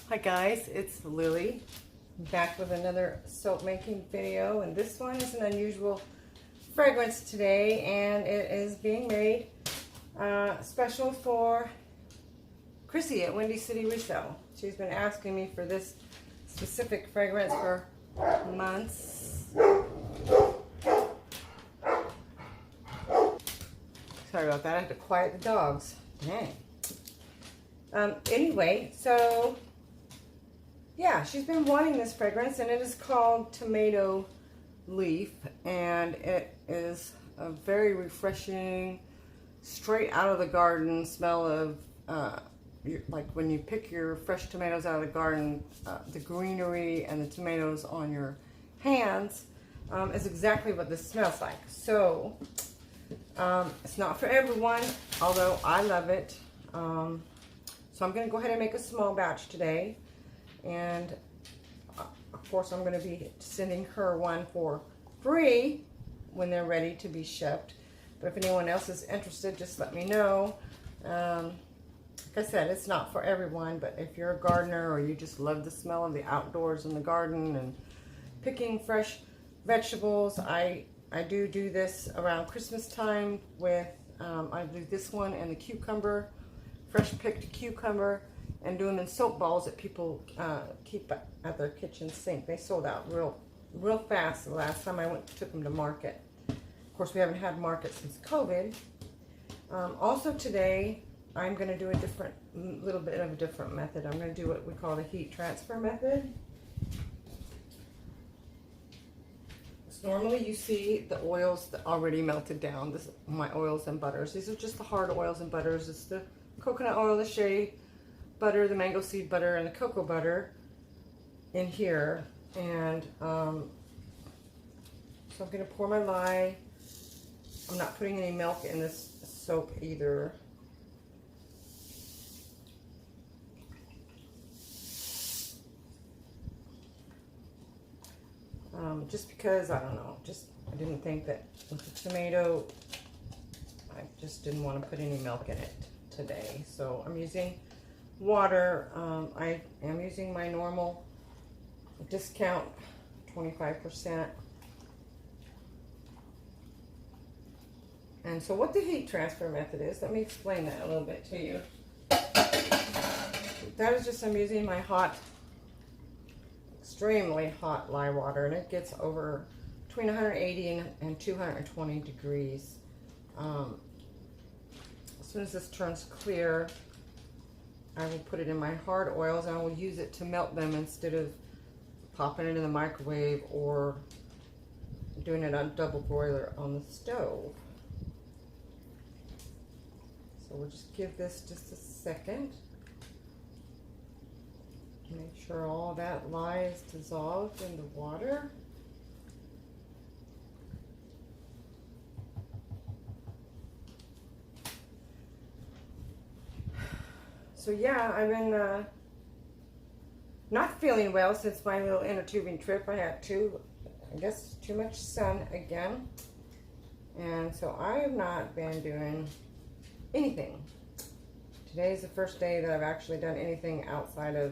Hi guys, it's Lily, back with another soap making video, and this one is an unusual fragrance today, and it is being made special for Chrissy at Windy City Resale. She's been asking me for this specific fragrance for months. Sorry about that, I had to quiet the dogs. Dang. Anyway, so yeah, she's been wanting this fragrance, and it is called Tomato Leaf, and it is a very refreshing, straight out of the garden smell of like when you pick your fresh tomatoes out of the garden, the greenery and the tomatoes on your hands is exactly what this smells like. So it's not for everyone, although I love it. So I'm going to go ahead and make a small batch today. And of course, I'm going to be sending her one for free when they're ready to be shipped. But if anyone else is interested, just let me know. Like I said, it's not for everyone, but if you're a gardener or you just love the smell of the outdoors in the garden and picking fresh vegetables, I do this around Christmas time with, I do this one and the cucumber, fresh picked cucumber, and do them in soap balls that people keep at their kitchen sink. They sold out real fast the last time I took them to market. Of course, we haven't had market since COVID. Also today, I'm going to do a little bit of a different method. I'm going to do what we call the heat transfer method. So normally you see the oils that already melted down. This my oils and butters. These are just the hard oils and butters. It's the coconut oil, the shea butter, the mango seed butter, and the cocoa butter in here. And so I'm going to pour my lye. I'm not putting any milk in this soap either. Just because, I don't know, I didn't think that with the tomato, I just didn't want to put any milk in it today. So I'm using water. I am using my normal discount 25%. And so what the heat transfer method is, let me explain that a little bit to you. That is just, I'm using my extremely hot lye water, and it gets over between 180 and 220 degrees. As soon as this turns clear, I will put it in my hard oils, and I will use it to melt them instead of popping it in the microwave or doing it on double broiler on the stove. So we'll just give this just a second. Make sure all that lye is dissolved in the water. So yeah, I've been not feeling well since my little inner tubing trip. I had too much sun again. And so I have not been doing anything. Today is the first day that I've actually done anything outside of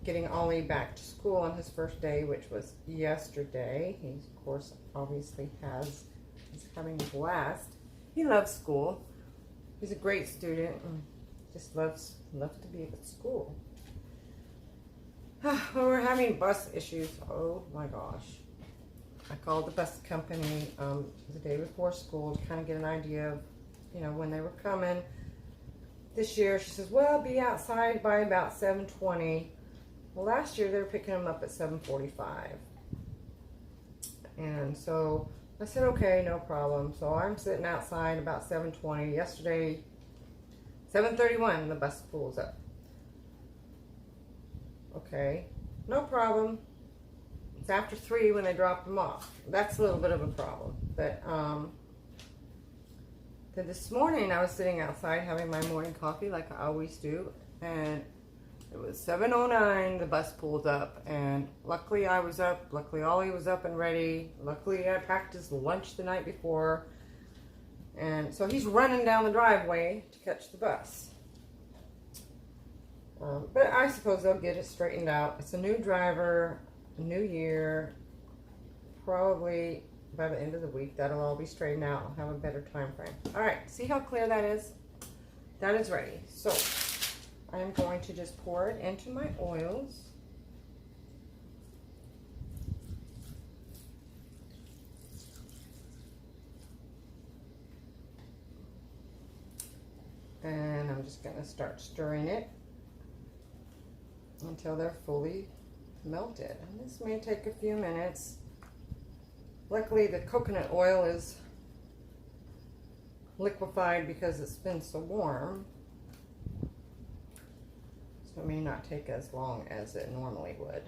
getting Ollie back to school on his first day, which was yesterday. He, of course, obviously he's having a blast. He loves school. He's a great student and just loves to be at school. Well, we're having bus issues. Oh my gosh. I called the bus company the day before school to kind of get an idea of, when they were coming. This year, she says, well, be outside by about 7:20. Well, last year they were picking them up at 7:45. And so I said, okay, no problem. So I'm sitting outside about 7:20. Yesterday, 7:31, the bus pulls up. Okay, no problem. It's after 3 when they drop them off. That's a little bit of a problem. But then this morning I was sitting outside having my morning coffee like I always do, and it was 7:09, the bus pulled up, and luckily I was up, luckily Ollie was up and ready, luckily I packed his lunch the night before, and so he's running down the driveway to catch the bus. But I suppose they'll get it straightened out. It's a new driver, a new year. Probably by the end of the week, that'll all be straightened out. I'll have a better time frame. All right, see how clear that is? That is ready. So I'm going to just pour it into my oils. And I'm just going to start stirring it until they're fully melted. And this may take a few minutes. Luckily, the coconut oil is liquefied because it's been so warm. So it may not take as long as it normally would.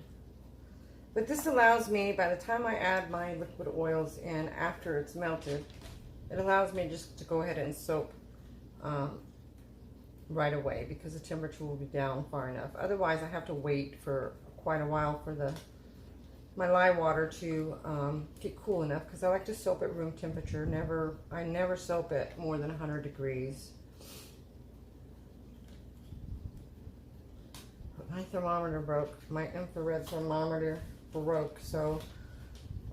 But this allows me, by the time I add my liquid oils in after it's melted, it allows me just to go ahead and soak right away because the temperature will be down far enough. Otherwise, I have to wait for quite a while for my lye water to get cool enough, because I like to soap at room temperature. I never soap at more than 100 degrees. My thermometer broke. My infrared thermometer broke, so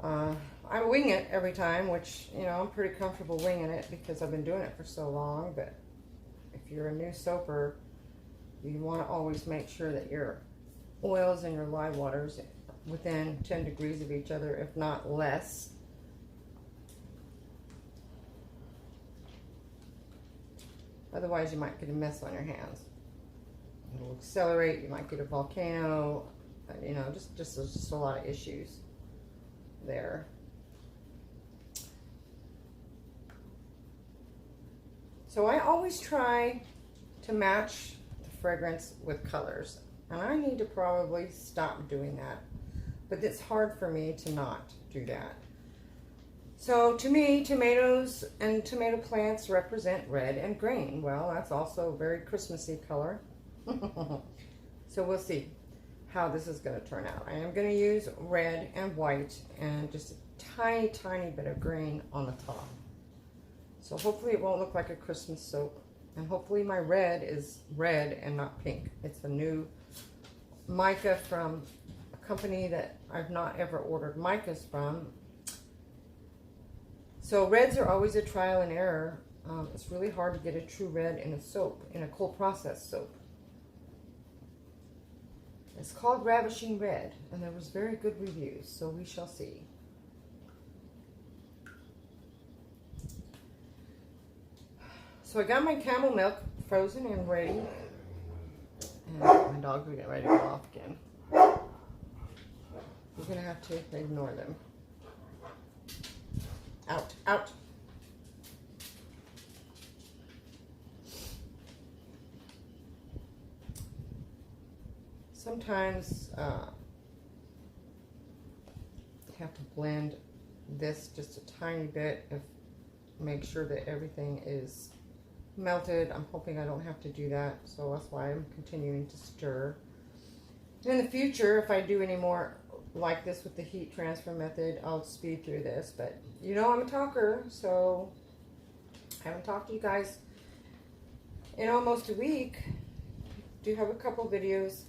I wing it every time, which, you know, I'm pretty comfortable winging it because I've been doing it for so long. But if you're a new soaper, you want to always make sure that your oils and your lye waters within 10 degrees of each other, if not less. Otherwise, you might get a mess on your hands. It'll accelerate. You might get a volcano. You know, there's just a lot of issues there. So I always try to match the fragrance with colors, and I need to probably stop doing that. But it's hard for me to not do that. So to me, tomatoes and tomato plants represent red and green. Well, that's also a very Christmassy color. So we'll see how this is going to turn out. I am going to use red and white and just a tiny, tiny bit of green on the top. So hopefully it won't look like a Christmas soap. And hopefully my red is red and not pink. It's a new mica from a company that I've not ever ordered micas from. So reds are always a trial and error. It's really hard to get a true red in a soap, in a cold process soap. It's called Ravishing Red, and there was very good reviews, so we shall see. So I got my camel milk frozen and ready. And my dogs are getting ready to go off again. You're going to have to ignore them. Out, out. Sometimes you have to blend this just a tiny bit, make sure that everything is melted. I'm hoping I don't have to do that, so that's why I'm continuing to stir. In the future, if I do any more like this with the heat transfer method, I'll speed through this. But you know, I'm a talker, so I haven't talked to you guys in almost a week. Do have a couple videos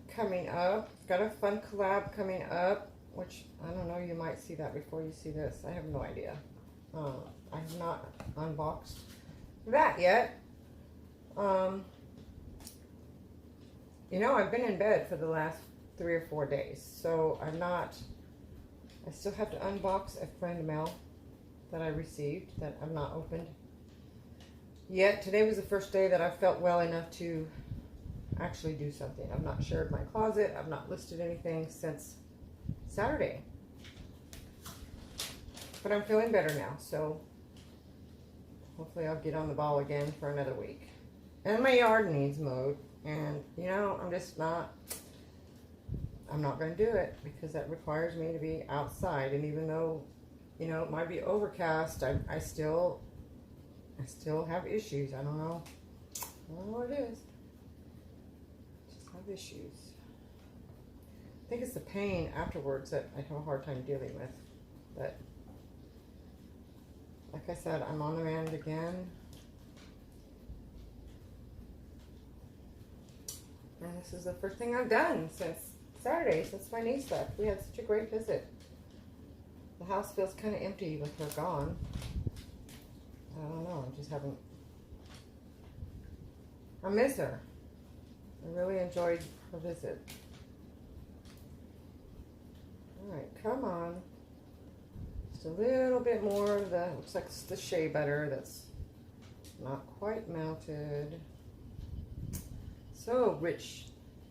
coming up. Got a fun collab coming up, which I don't know, you might see that before you see this. I have no idea. I have not unboxed that yet. You know, I've been in bed for the last 3 or 4 days, so I still have to unbox a friend mail that I received that I've not opened yet. Today was the first day that I felt well enough to actually do something. I've not shared my closet. I've not listed anything since Saturday. But I'm feeling better now, so hopefully I'll get on the ball again for another week. And my yard needs mowed, and you know, I'm not going to do it because that requires me to be outside. And even though, you know, it might be overcast, I still have issues. I don't know what it is. Just have issues. I think it's the pain afterwards that I have a hard time dealing with. But like I said, I'm on the mend again. this is the first thing I've done since Saturday, since my niece left. We had such a great visit. The house feels kind of empty with her gone. I don't know, I just haven't... I miss her. I really enjoyed her visit. Alright, come on. Just a little bit more of the, looks like it's the shea butter that's not quite melted. So rich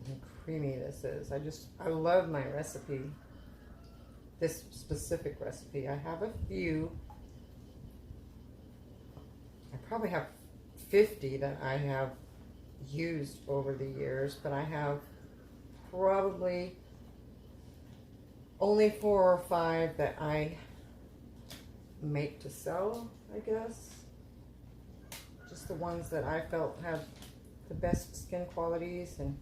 and creamy this is. I love my recipe. This specific recipe. I have a few. I probably have 50 that I have used over the years, but I have probably only 4 or 5 that I make to sell, I guess. Just the ones that I felt have the best skin qualities, and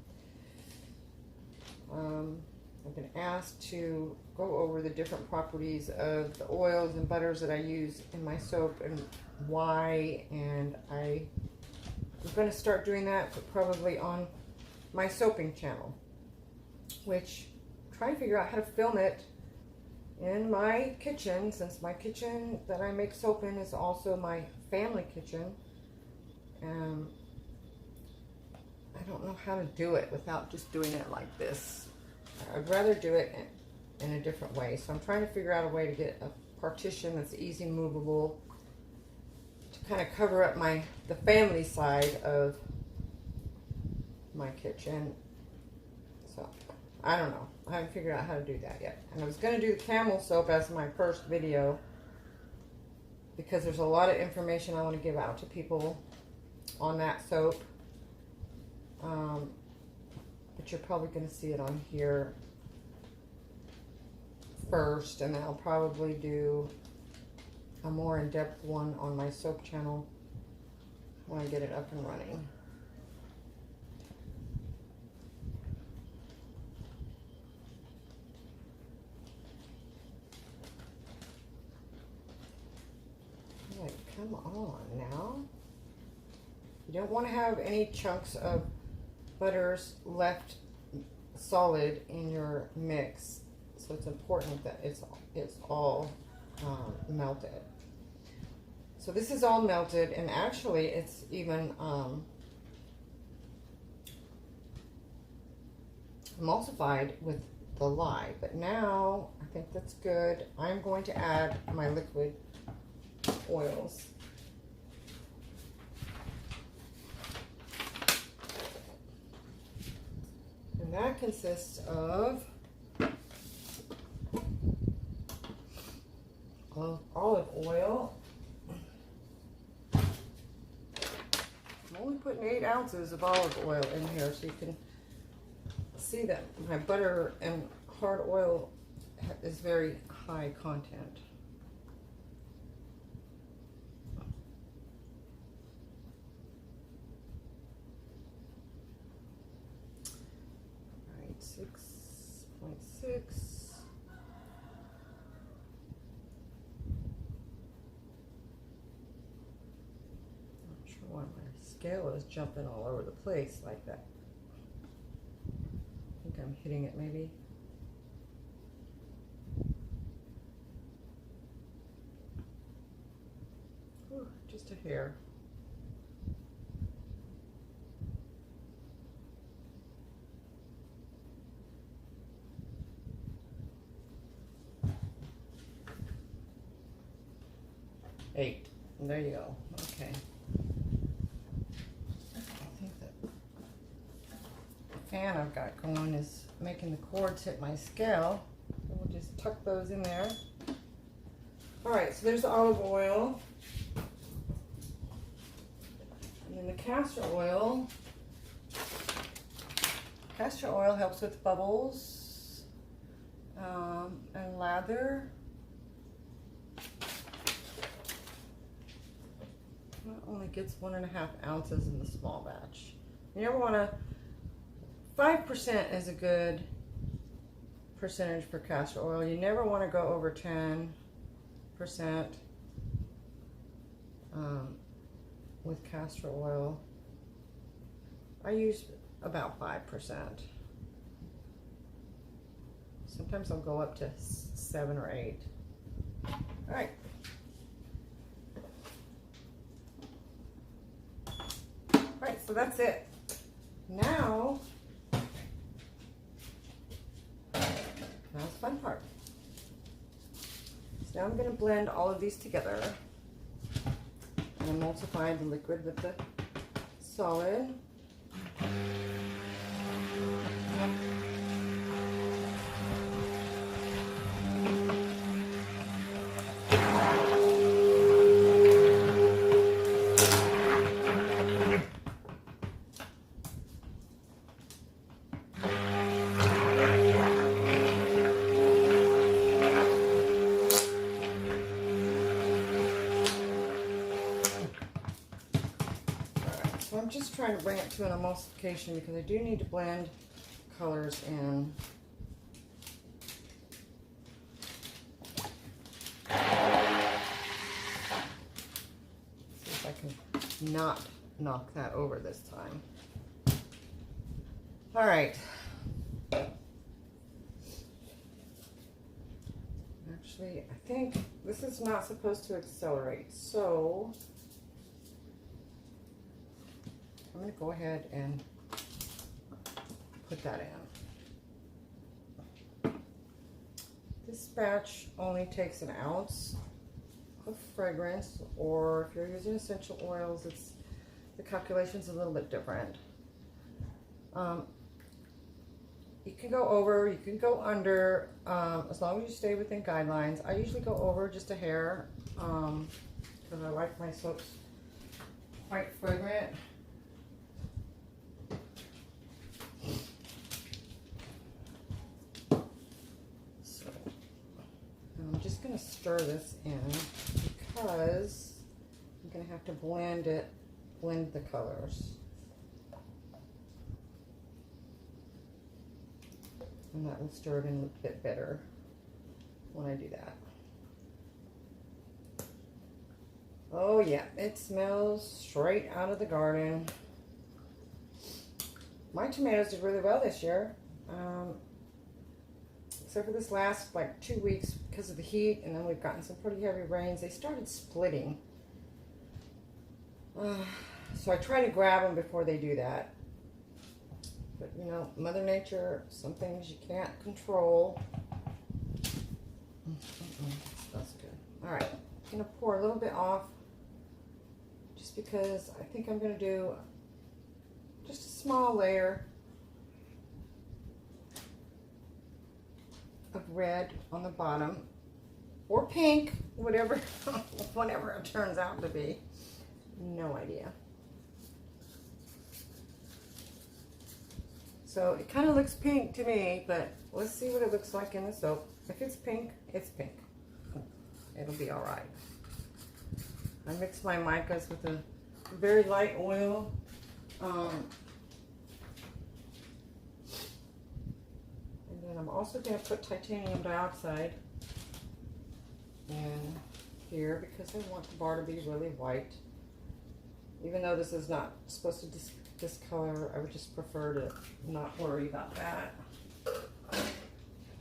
I've been asked to go over the different properties of the oils and butters that I use in my soap and why, and I'm going to start doing that probably on my soaping channel, which I'm trying to figure out how to film it in my kitchen, since my kitchen that I make soap in is also my family kitchen. I don't know how to do it without just doing it like this. I'd rather do it in a different way. So I'm trying to figure out a way to get a partition that's easy movable to kind of cover up the family side of my kitchen. So I don't know. I haven't figured out how to do that yet. And I was going to do the camel soap as my first video because there's a lot of information I want to give out to people on that soap. But you're probably going to see it on here first, and then I'll probably do a more in-depth one on my soap channel when I get it up and running. Like, come on now. You don't want to have any chunks of butters left solid in your mix, so it's important that it's all melted. So this is all melted, and actually it's even emulsified with the lye. But now I think that's good. I'm going to add my liquid oils. And that consists of olive oil. I'm only putting 8 ounces of olive oil in here, so you can see that my butter and hard oil is very high content. All right, 6.6. Why my scale is jumping all over the place like that. I think I'm hitting it maybe. Ooh, just a hair. Eight. There you go. Okay. Fan I've got going is making the cords hit my scale. So we'll just tuck those in there. All right, so there's the olive oil. And then the castor oil. Castor oil helps with bubbles and lather. It only gets 1.5 ounces in the small batch. You never want to 5% is a good percentage for castor oil. You never want to go over 10% with castor oil. I use about 5%. Sometimes I'll go up to 7 or 8. All right. All right, so that's it. Now the fun part. So now I'm going to blend all of these together and emulsify the liquid with the solid. So I'm just trying to bring it to an emulsification because I do need to blend colors in. See if I can not knock that over this time. All right. Actually, I think this is not supposed to accelerate, so I'm going to go ahead and put that in. This batch only takes an ounce of fragrance, or if you're using essential oils, the calculation's a little bit different. You can go over, you can go under, as long as you stay within guidelines. I usually go over just a hair because I like my soaps quite fragrant. I'm just going to stir this in because I'm going to have to blend the colors. And that will stir it in a bit better when I do that. Oh yeah, it smells straight out of the garden. My tomatoes did really well this year. Except for this last like 2 weeks because of the heat, and then we've gotten some pretty heavy rains. They started splitting. So I try to grab them before they do that. But you know, Mother Nature, some things you can't control. That's good. All right, I'm gonna pour a little bit off just because I think I'm gonna do just a small layer of red on the bottom, or pink, whatever, whatever it turns out to be. No idea. So it kind of looks pink to me, but let's see what it looks like in the soap. If it's pink, it's pink. It'll be all right. I mix my micas with a very light oil. And I'm also going to put titanium dioxide in here because I want the bar to be really white. Even though this is not supposed to discolor, I would just prefer to not worry about that.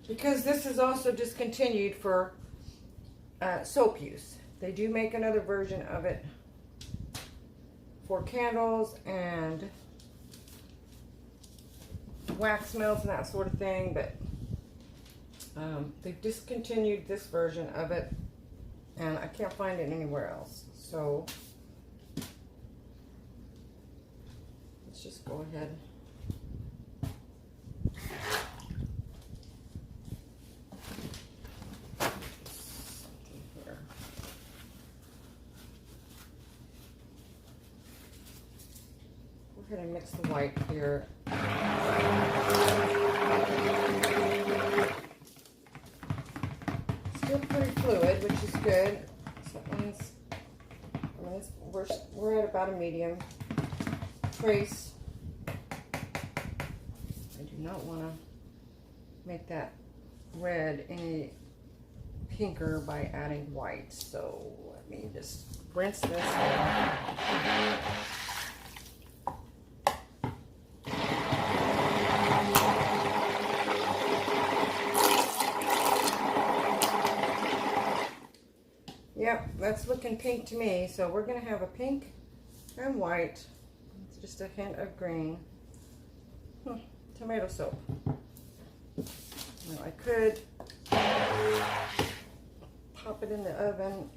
Because this is also discontinued for soap use. They do make another version of it for candles and wax melts and that sort of thing, but they've discontinued this version of it, and I can't find it anywhere else. So let's just go ahead. Go ahead and mix the white here. Still pretty fluid, which is good. So that means we're at about a medium trace. I do not want to make that red any pinker by adding white. So let me just rinse this off. that's looking pink to me. So we're gonna have a pink and white. It's just a hint of green. Tomato soap. Now I could pop it in the oven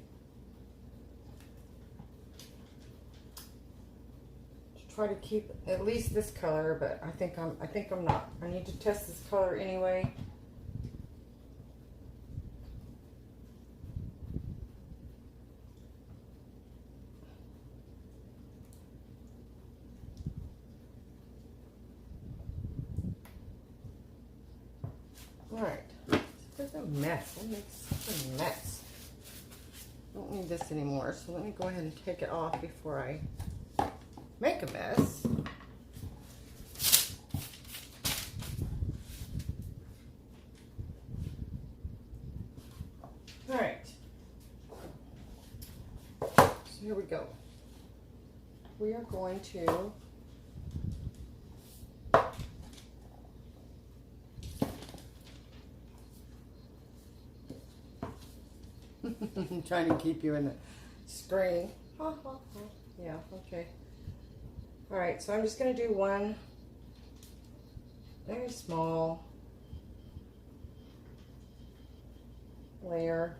to try to keep at least this color, but I think I'm not. I need to test this color anyway. All right, it's a mess. It makes such a mess. I don't need this anymore, so let me go ahead and take it off before I make a mess. All right, so here we go. We are going to I'm trying to keep you in the screen. Yeah, okay. All right, so I'm just going to do one very small layer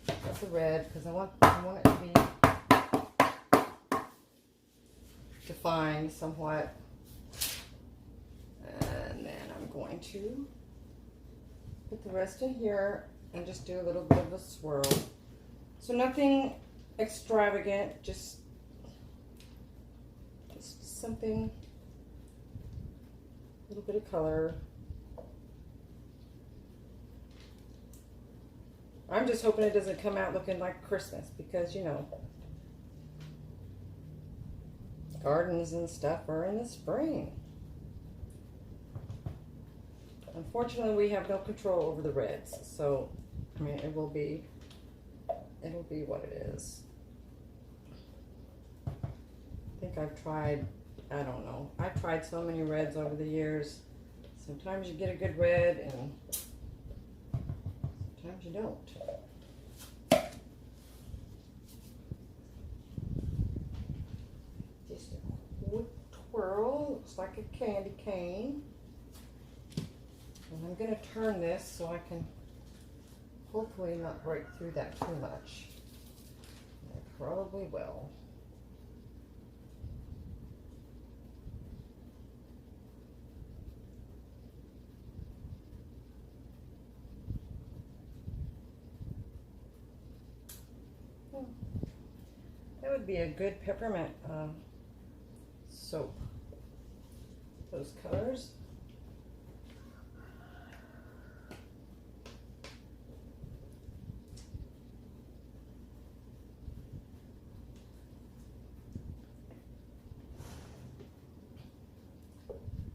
of the red because I want it to be defined somewhat. And then I'm going to put the rest in here and just do a little bit of a swirl. So nothing extravagant, just something, a little bit of color. I'm just hoping it doesn't come out looking like Christmas because, you know, gardens and stuff are in the spring. Unfortunately, we have no control over the reds, so I mean, it'll be what it is. I think I've tried, I don't know, I've tried so many reds over the years. Sometimes you get a good red and sometimes you don't. Just a quick twirl, looks like a candy cane. And I'm going to turn this so I can hopefully not break through that too much. I probably will. That would be a good peppermint soap. Those colors.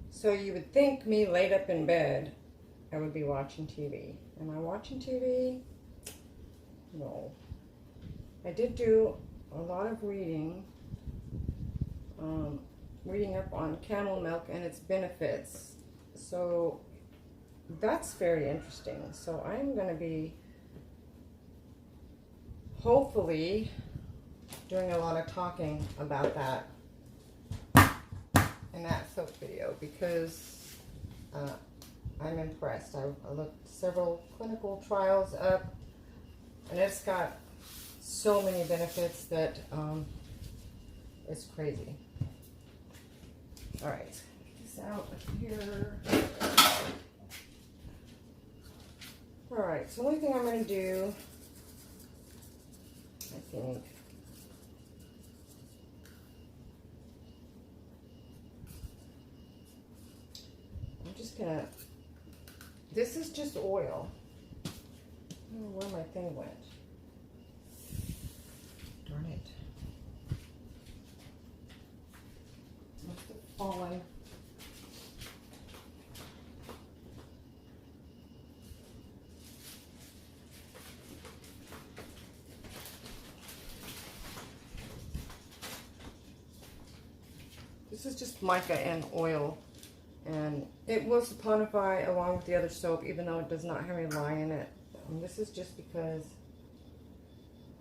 So you would think me laid up in bed, I would be watching TV. Am I watching TV? No. I did do a lot of reading, reading up on camel milk and its benefits. So that's very interesting. So I'm going to be hopefully doing a lot of talking about that in that soap video because I'm impressed. I looked several clinical trials up and it's got so many benefits that it's crazy. All right, get this out of here. All right, so the only thing I'm going to do, I think, I'm just going to, this is just oil. I don't know where my thing went. Darn it. Must have fallen. This is just mica and oil, and it will saponify along with the other soap even though it does not have any lye in it. And this is just because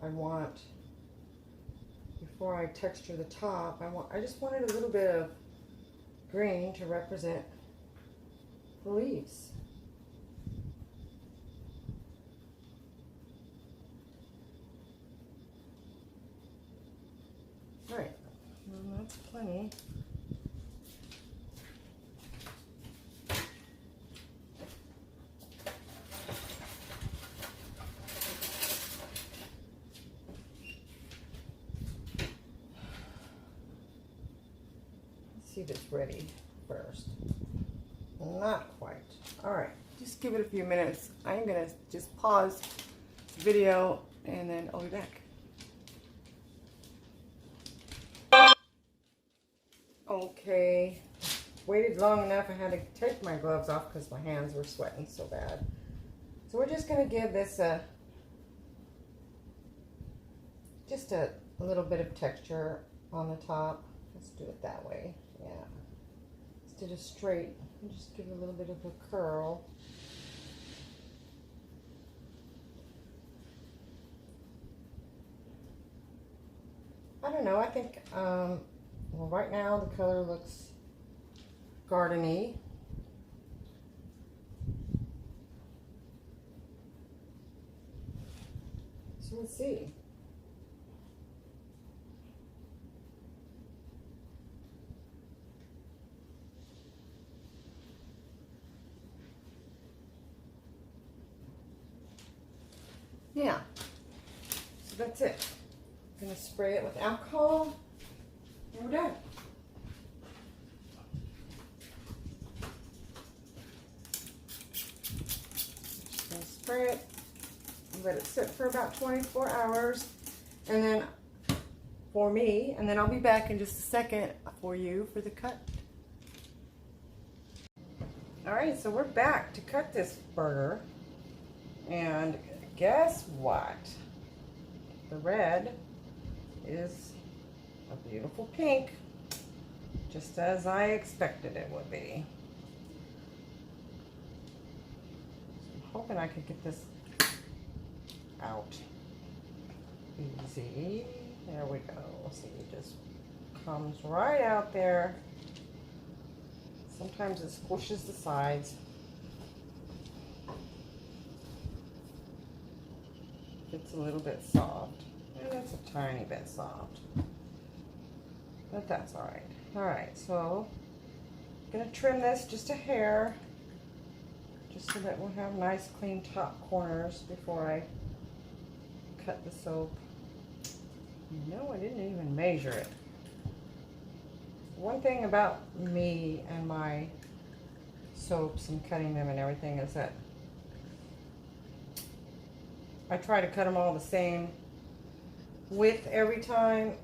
I want, before I texture the top, I just wanted a little bit of green to represent the leaves. All right, well, that's plenty. See if it's ready first. Not quite. All right, just give it a few minutes. I'm gonna just pause the video and then I'll be back. Okay, waited long enough. I had to take my gloves off because my hands were sweating so bad. So we're just gonna give this just a little bit of texture on the top. Let's do it that way. Yeah. Instead of straight, just give it a little bit of a curl. I don't know. I think, well, right now the color looks gardeny. So let's see. Yeah, so that's it. I'm gonna spray it with alcohol and we're done. Just gonna spray it, let it sit for about 24 hours, and then for me, and then I'll be back in just a second for you for the cut. All right, so we're back to cut this burger, and guess what? The red is a beautiful pink, just as I expected it would be. So I'm hoping I could get this out easy. There we go. See, it just comes right out there. Sometimes it squishes the sides. It's a little bit soft. And it's a tiny bit soft. But that's alright. Alright, so I'm going to trim this just a hair, just so that we'll have nice clean top corners before I cut the soap. No, I didn't even measure it. One thing about me and my soaps and cutting them and everything is that I try to cut them all the same width every time,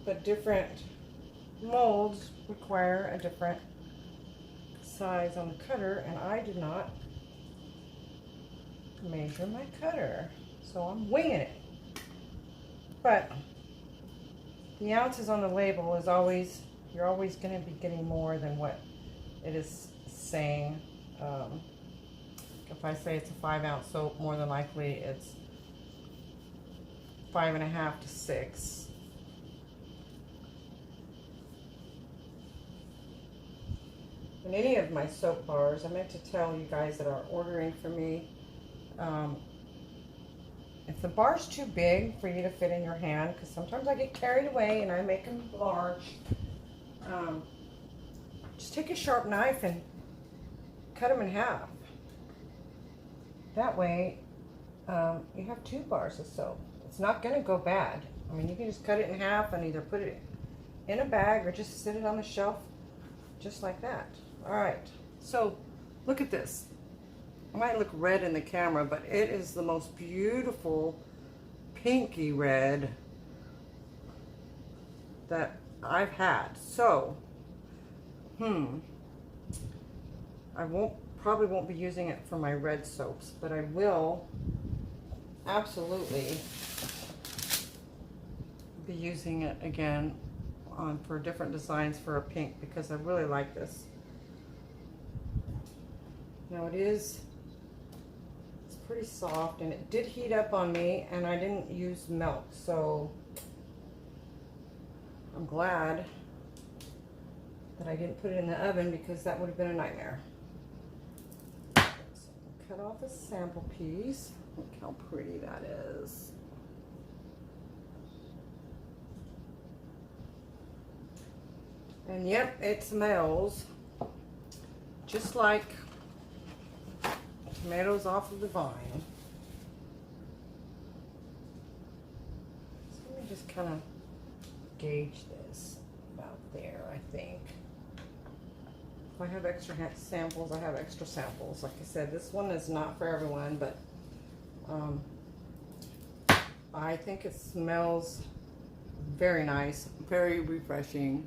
but different molds require a different size on the cutter, and I did not measure my cutter, so I'm winging it. But the ounces on the label is always, you're always going to be getting more than what it is saying. If I say it's a 5-ounce soap, more than likely it's 5.5 to 6. In any of my soap bars, I meant to tell you guys that are ordering from me, if the bar's too big for you to fit in your hand, because sometimes I get carried away and I make them large, just take a sharp knife and cut them in half. That way, you have 2 bars of soap. It's not going to go bad. I mean, you can just cut it in half and either put it in a bag or just sit it on the shelf just like that. All right, so look at this. It might look red in the camera, but it is the most beautiful pinky red that I've had. So, I probably won't be using it for my red soaps, but I will absolutely be using it again for different designs for a pink, because I really like this. Now it's pretty soft, and it did heat up on me, and I didn't use milk, so I'm glad that I didn't put it in the oven because that would have been a nightmare. So cut off a sample piece. Look how pretty that is. And yep, it smells just like tomatoes off of the vine. So let me just kind of gauge this about there, I think. If I have extra samples, I have extra samples. Like I said, this one is not for everyone, but I think it smells very nice, very refreshing,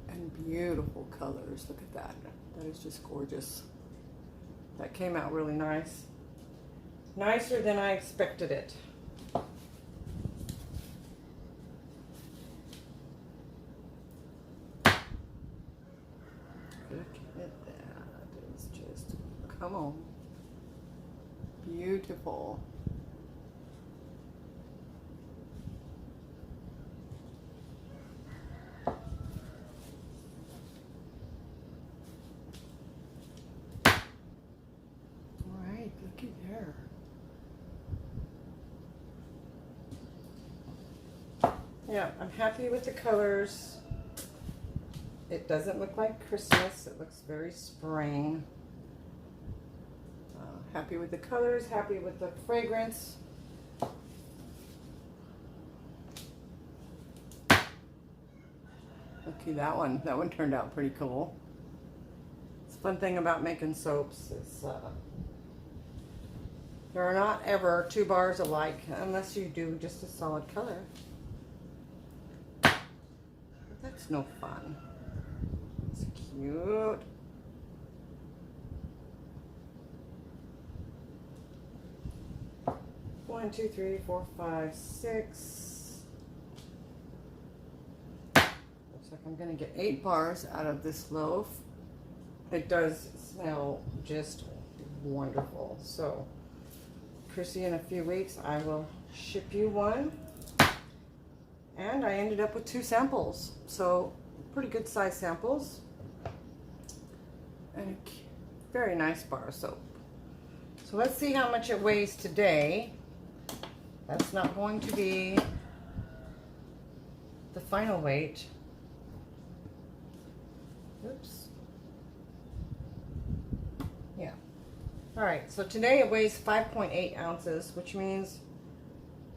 and beautiful colors. Look at that. That is just gorgeous. That came out really nice. Nicer than I expected it. Look at that. It's just, come on. Beautiful. Looky there. Yeah, I'm happy with the colors. It doesn't look like Christmas. It looks very spring. Happy with the colors, happy with the fragrance. Looky, that one turned out pretty cool. It's a fun thing about making soaps is there are not ever two bars alike unless you do just a solid color. But that's no fun. It's cute. One, two, three, four, five, six. Looks like I'm gonna get 8 bars out of this loaf. It does smell just wonderful. So Chrissy, in a few weeks, I will ship you one. And I ended up with 2 samples. So pretty good size samples. And a very nice bar of soap. So let's see how much it weighs today. That's not going to be the final weight. Oops. Yeah. All right, so today it weighs 5.8 ounces, which means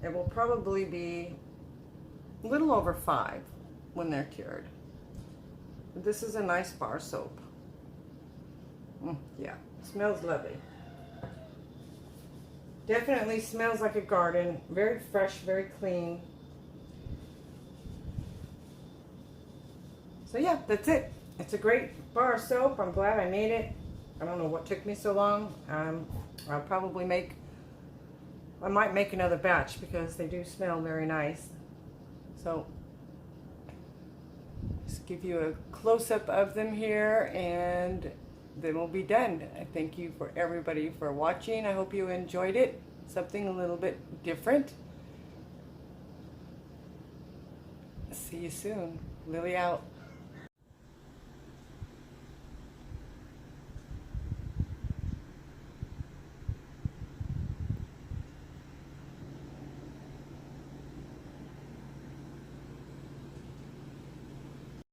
it will probably be a little over 5 when they're cured. This is a nice bar soap. Yeah, it smells lovely. Definitely smells like a garden. Very fresh, very clean. So yeah, that's it. It's a great bar of soap. I'm glad I made it. I don't know what took me so long. I'll probably I might make another batch because they do smell very nice. So just give you a close-up of them here and then we'll be done. I thank you for everybody for watching. I hope you enjoyed it. Something a little bit different. See you soon. Lily out.